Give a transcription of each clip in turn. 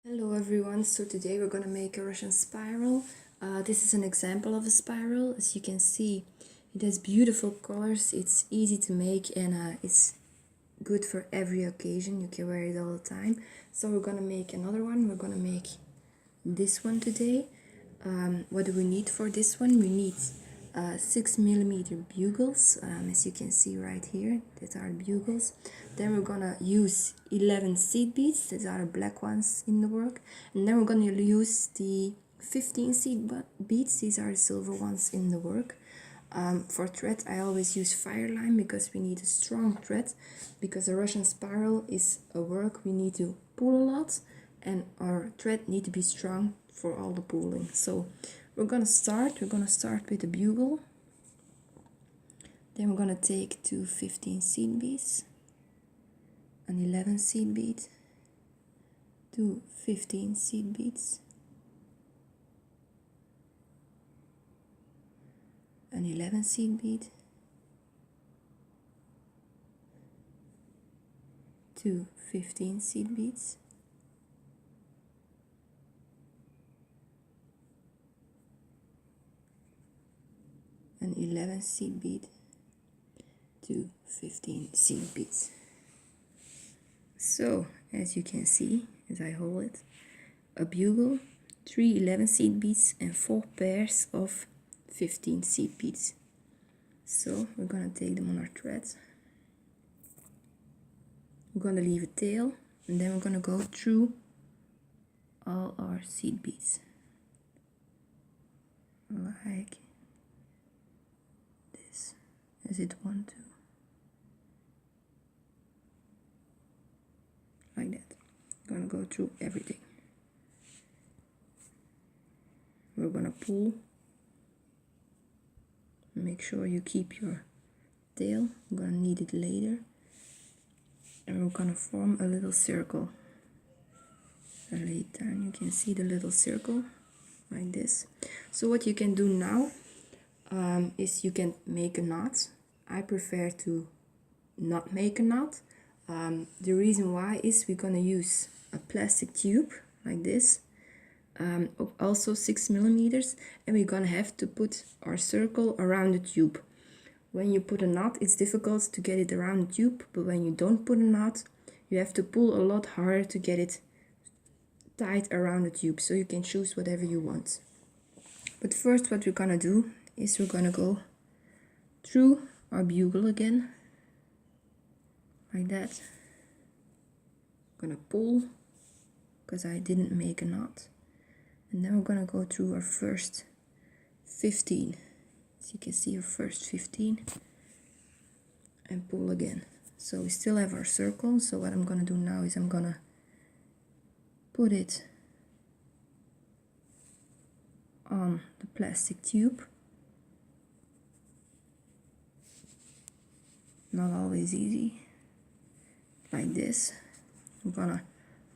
Hello everyone, so today we're gonna make a Russian spiral. This is an example of a spiral. As you can see, it has beautiful colors, it's easy to make, and it's good for every occasion. You can wear it all the time. So we're gonna make another one. We're gonna make this one today. What do we need for this one? We need 6mm bugles, as you can see right here. That are bugles. Then we're gonna use 11 seed beads. These are black ones in the work. And then we're gonna use the 15 seed beads. These are the silver ones in the work. For thread, I always use fire line because we need a strong thread. Because a Russian spiral is a work we need to pull a lot, and our thread need to be strong for all the pulling. So we're gonna start with a bugle. Then we're gonna take two 15 seed beads, an 11 seed bead, two 15 seed beads, an 11 seed bead, two 15 seed beads, an 11 seed bead, two 15 seed beads. So as you can see, as I hold it, a bugle, 3 11 seed beads and 4 pairs of 15 seed beads. So we're gonna take them on our thread. We're gonna leave a tail, and then we're gonna go through all our seed beads like this, as it want to, like that. We're gonna go through everything. We're gonna pull. Make sure you keep your tail. I'm gonna need it later. And we're gonna form a little circle. I lay it down. You can see the little circle like this. So what you can do now is you can make a knot. I prefer to not make a knot. The reason why is we're gonna use a plastic tube like this, also 6mm, and we're gonna have to put our circle around the tube. When you put a knot, it's difficult to get it around the tube, but when you don't put a knot, you have to pull a lot harder to get it tight around the tube. So you can choose whatever you want. But first what we're gonna do is we're gonna go through our bugle again, like that. I'm gonna pull because I didn't make a knot, and then we're gonna go through our first 15. As you can see, our first 15, and pull again. So we still have our circle. So what I'm gonna do now is I'm gonna put it on the plastic tube. Not always easy. Like this. I'm gonna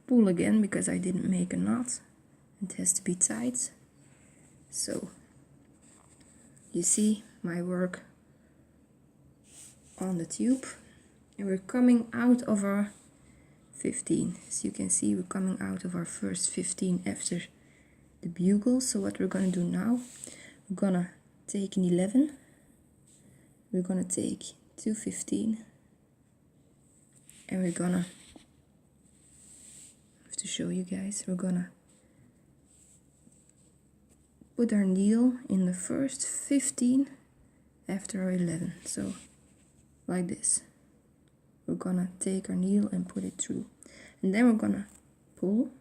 pull again because I didn't make a knot. It has to be tight. So you see my work on the tube, and we're coming out of our 15. As you can see, we're coming out of our first 15 after the bugle. So what we're gonna do now, we're gonna take an 11, we're gonna take two 15, and we're gonna have to show you guys, we're gonna put our needle in the first 15 after our 11. So like this. We're gonna take our needle and put it through, and then we're gonna pull.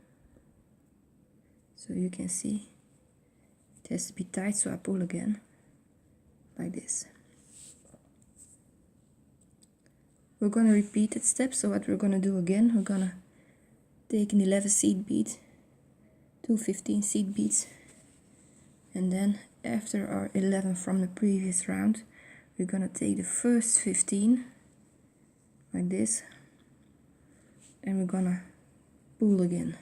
So you can see it has to be tight, so I pull again like this. We're gonna repeat that step. So what we're gonna do again, we're gonna take an 11 seed bead, two 15 seed beads, and then after our 11 from the previous round, we're gonna take the first 15 like this, and we're gonna pull again.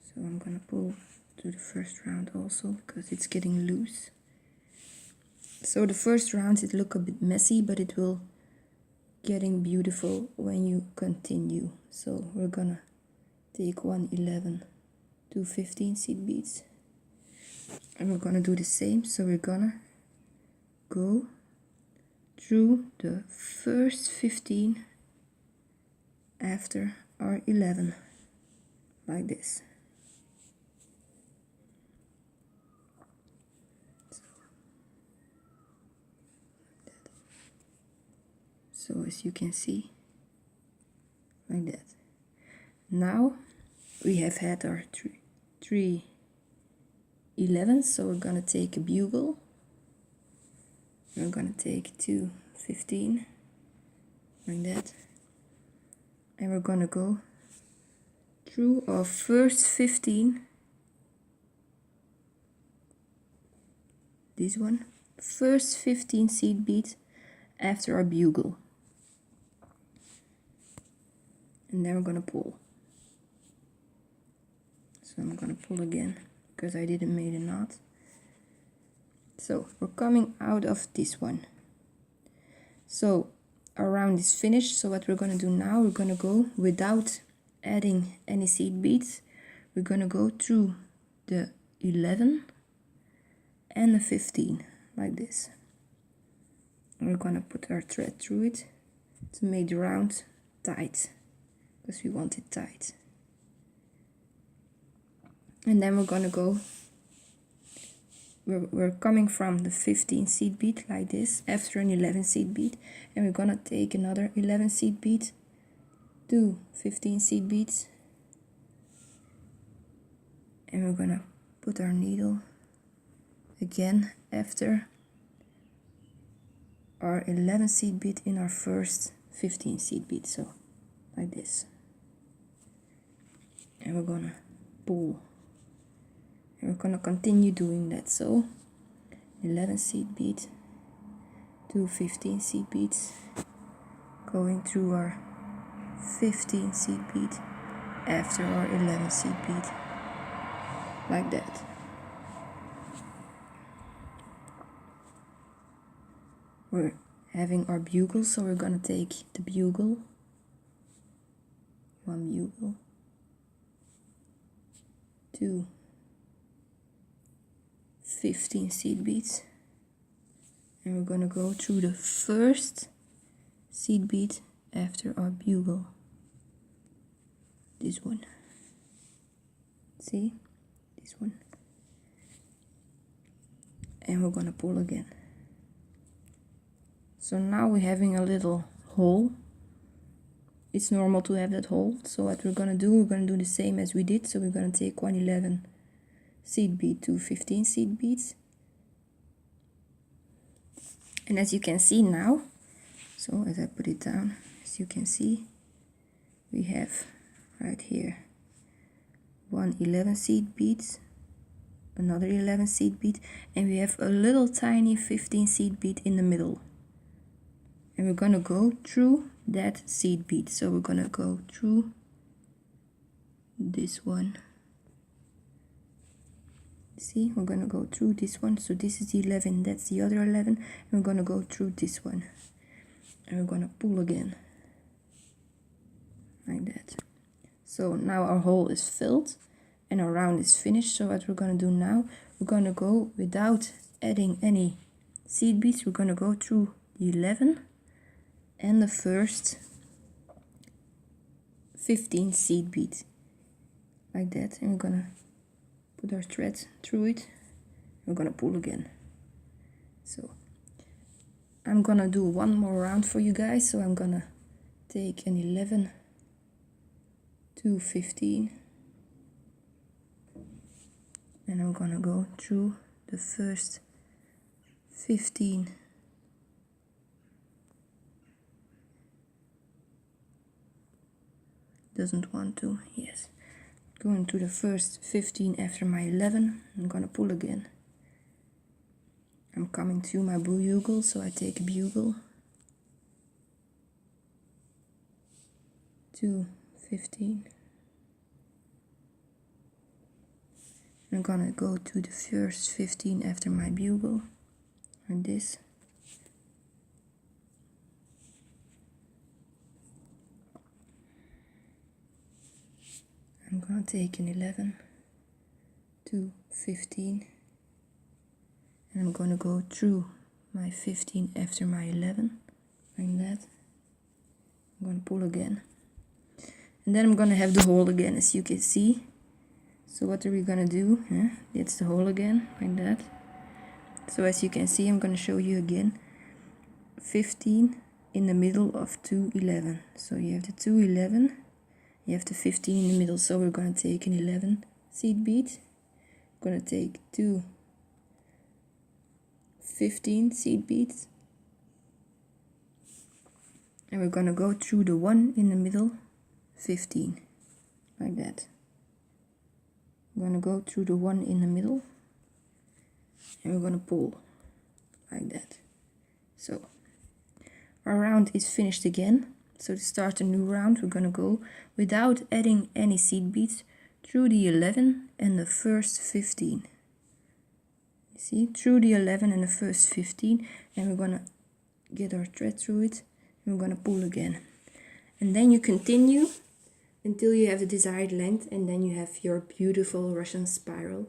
So I'm gonna pull to the first round also because it's getting loose. So the first round it look a bit messy, but it will getting beautiful when you continue. So we're gonna take 111 to 15 seed beads, and we're gonna do the same. So we're gonna go through the first 15 after our 11, like this. So as you can see, like that. Now we have had our three 11s, so we're gonna take a bugle. We're gonna take 2 15, like that, and we're gonna go through our first 15, this one, first 15 seed beads after our bugle, and then we're gonna pull. So I'm gonna pull again because I didn't make a knot. So we're coming out of this one. So our round is finished. So what we're gonna do now, we're gonna go without adding any seed beads. We're gonna go through the 11 and the 15, like this. And we're gonna put our thread through it to make the round tight, because we want it tight. And then we're gonna go, we're coming from the 15 seed bead like this after an 11 seed bead, and we're gonna take another 11 seed bead, 2 15 seed beads, and we're gonna put our needle again after our 11 seed bead in our first 15 seed bead, so like this. And we're gonna pull, and we're gonna continue doing that. So 11 seed bead, 2 15 seed beads, going through our 15 seed bead after our 11 seed bead, like that. We're having our bugle, so we're gonna take the bugle, one bugle, 2 15 seed beads, and we're gonna go through the first seed bead after our bugle, this one. See, this one, and we're gonna pull again. So now we're having a little hole. It's normal to have that hole. So what we're gonna do the same as we did. So we're gonna take 111 seed bead, 2 15 seed beads, and as you can see now, so as I put it down, as you can see, we have right here 111 seed beads, another 11 seed bead, and we have a little tiny 15 seed bead in the middle, and we're gonna go through that seed bead. So we're gonna go through this one. See, we're gonna go through this one. So this is the 11, that's the other 11, and we're gonna go through this one, and we're gonna pull again, like that. So now our hole is filled and our round is finished. So what we're gonna do now, we're gonna go without adding any seed beads. We're gonna go through the 11 and the first 15 seed beads, like that, and we're gonna put our thread through it. We're gonna pull again. So I'm gonna do one more round for you guys. So I'm gonna take an 11, 2 15, and I'm gonna go through the first 15 doesn't want to, yes, going to the first 15 after my 11. I'm gonna pull again. I'm coming to my bugle, so I take a bugle, 2 15, and I'm gonna go to the first 15 after my bugle, like this, I'm gonna take an 11 to 15, and I'm gonna go through my 15 after my 11, like that. I'm gonna pull again, and then I'm gonna have the hole again, as you can see. So what are we gonna do? It's the hole again, like that. So as you can see, I'm gonna show you again. 15 in the middle of 2 11. So you have the 2 11, you have the 15 in the middle. So we're gonna take an 11 seed bead. We're gonna take 2 15 seed beads, and we're gonna go through the 1 in the middle, 15, like that. We're gonna go through the 1 in the middle, and we're gonna pull like that. So our round is finished again. So to start a new round, we're gonna go without adding any seed beads through the 11 and the first 15. You see, through the 11 and the first 15, and we're gonna get our thread through it, and we're gonna pull again. And then you continue until you have the desired length, and then you have your beautiful Russian spiral.